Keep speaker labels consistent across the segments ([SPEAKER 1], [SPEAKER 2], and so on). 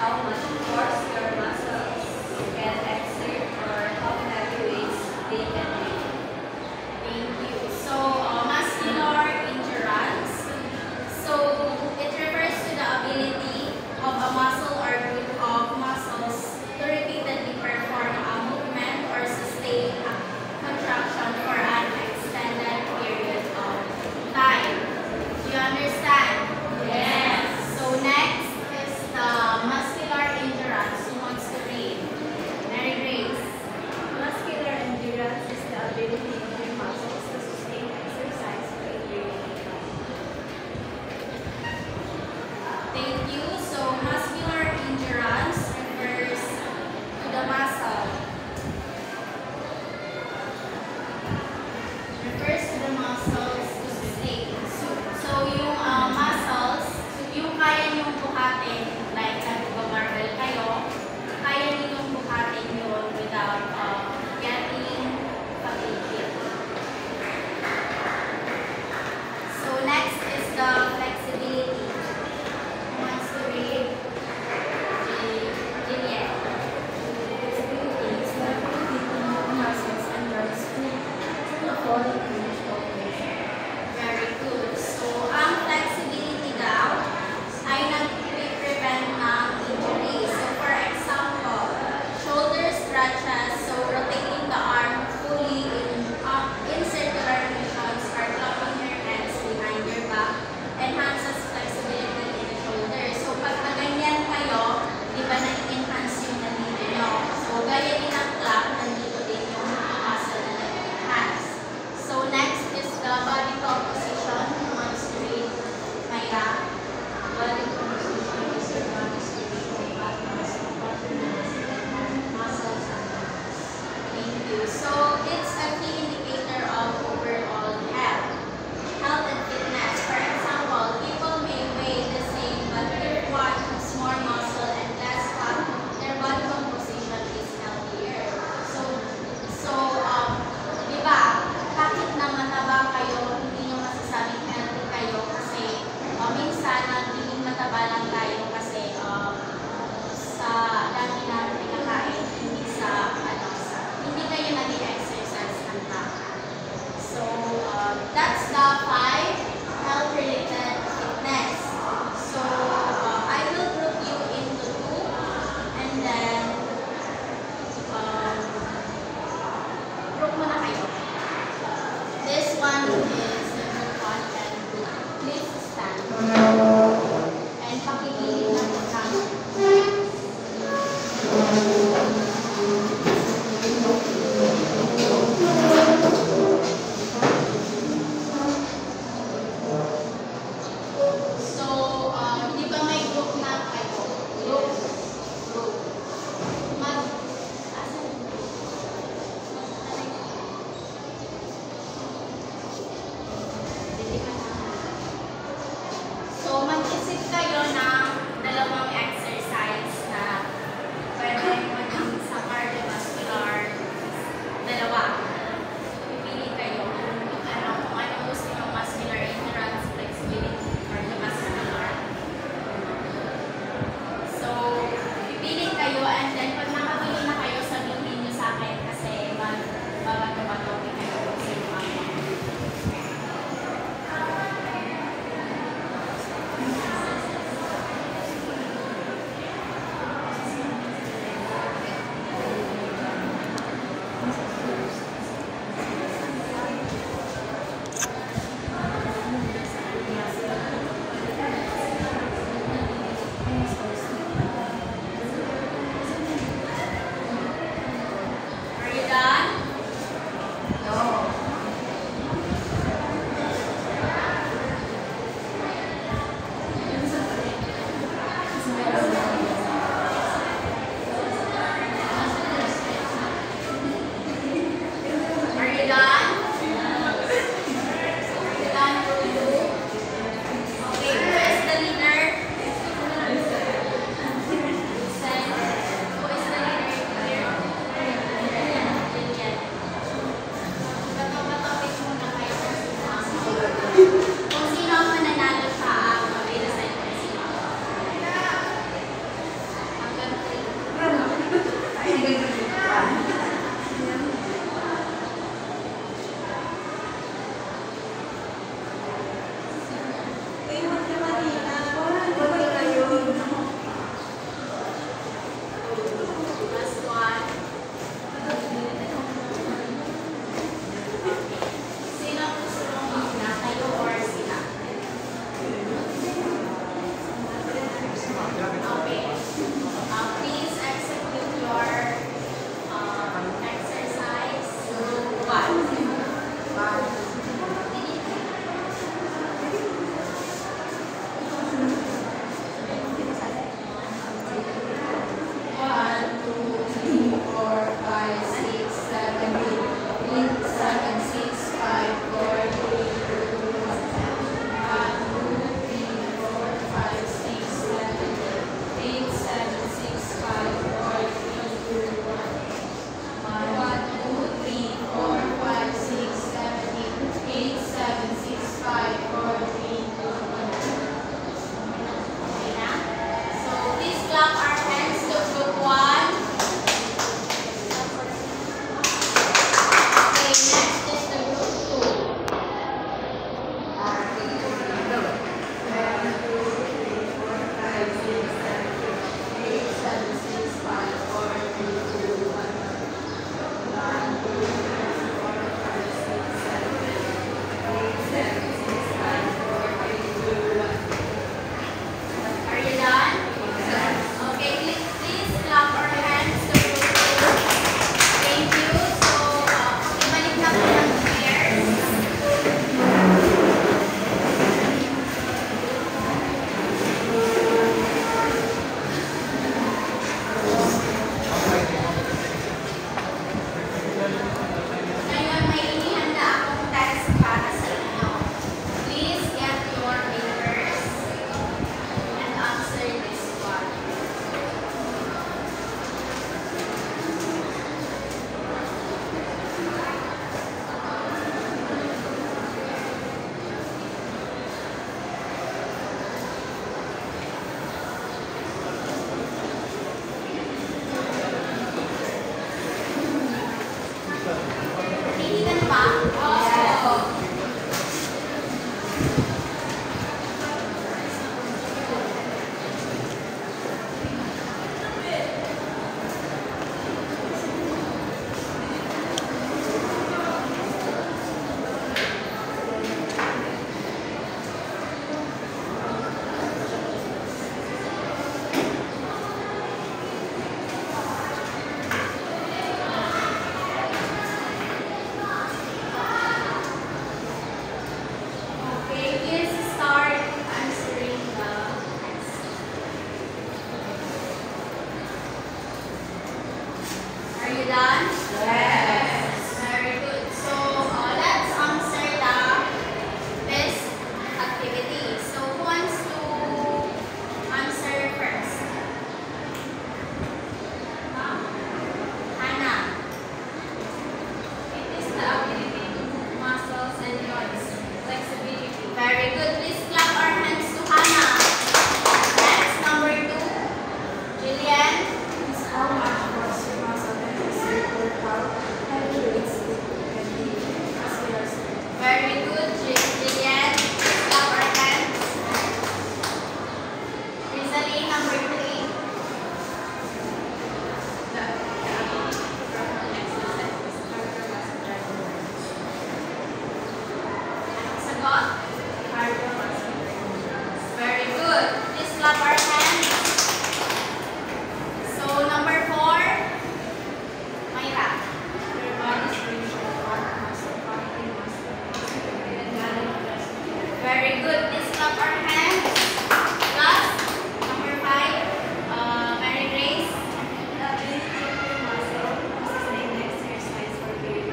[SPEAKER 1] how much force your muscles can exert or how heavy weights they can lift.
[SPEAKER 2] Thank you. So, muscular endurance. So, it refers to the ability of a muscle or group of muscles to repeatedly perform a movement or sustain a contraction for an extended period of time. Do you understand?
[SPEAKER 1] Yes.
[SPEAKER 2] So, next is the muscular Are you done?
[SPEAKER 1] Yes.
[SPEAKER 2] Very good. So let's answer this activity. So who wants to answer first? Hannah.
[SPEAKER 1] It is the ability to move muscles and joints. Flexibility.
[SPEAKER 2] Very good. Please clap our hands to Hannah. Next, number 2. Jillian.
[SPEAKER 3] Is how much was your muscle and exert or how heavy weights it can be muscular strength.
[SPEAKER 2] Very good, Jillian. Please clap our hands. Rizali, number 3.
[SPEAKER 1] The ability to perform exercises cardiovascular endurance.
[SPEAKER 2] Anong sagot?
[SPEAKER 1] Cardiovascular endurance.
[SPEAKER 2] Very good. Please clap our hands. So, number 4. Mayra.
[SPEAKER 3] Your body's range of fat muscle, fatty muscle, and
[SPEAKER 2] Very good. Please clap our hands. Last, number 5. Mary Grace.
[SPEAKER 3] the ability of your muscle to sustain the exercise for daily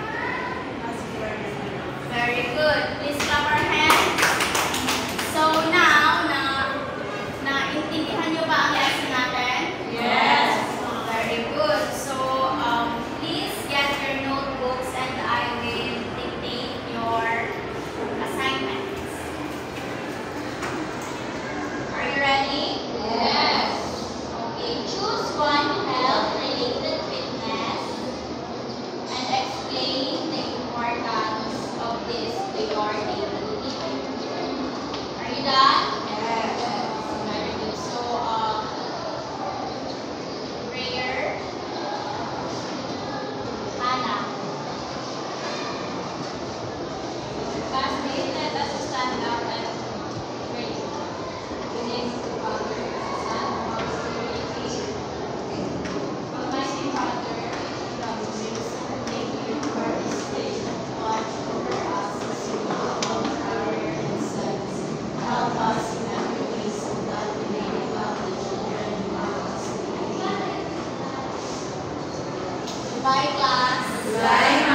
[SPEAKER 3] muscular movement.
[SPEAKER 2] Very good. Please clap our hands. So now, naintindihan niyo ba ang lesson natin?
[SPEAKER 1] Yes.
[SPEAKER 2] Very good. So, please get your notebooks and I will dictate your assignments. Are you ready?
[SPEAKER 1] Yes.
[SPEAKER 2] Okay. Choose one health-related fitness and explain the importance of this to your daily life. Are you done?
[SPEAKER 1] Yes.
[SPEAKER 2] Very good. So, prayer. Hannah.
[SPEAKER 1] Classmates, let us stand up and pray. The name of the Father, Son, and Holy Spirit. Almighty Father, love grace, thank you for this day. Watch over us as we go about our insights. Help us in every way so that we may love the children you have us to be.
[SPEAKER 2] Goodbye, class.
[SPEAKER 1] Bye.